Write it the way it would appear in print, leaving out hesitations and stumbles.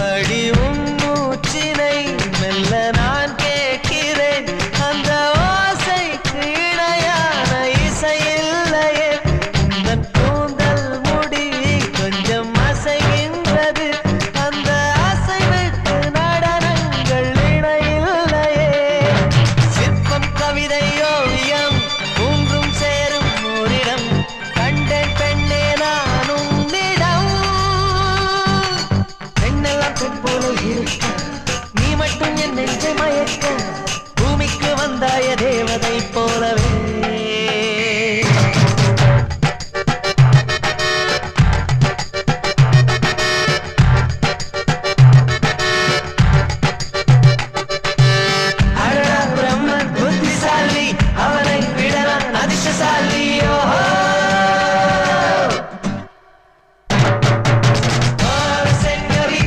அடி உன் மூச்சினை மெல்ல நான் கேட்கிறேன் அந்த ஓசைக்கு இணையான இசை இல்லையே உந்தன் கூந்தல் முடி கொஞ்சம் அசைகின்றது அந்த அசைவுக்கு நடனங்கள் இணையில்லையே சிற்பம் கவிதை ஓவியம் மூன்றும் சேரும் ஓரிடம் கண்டேன் பெண்ணே நான் உன்னிடம் பெண்ணெல்லாம் பெண் போல இருக்க நீ மட்டும் என் நெஞ்சை மயக்க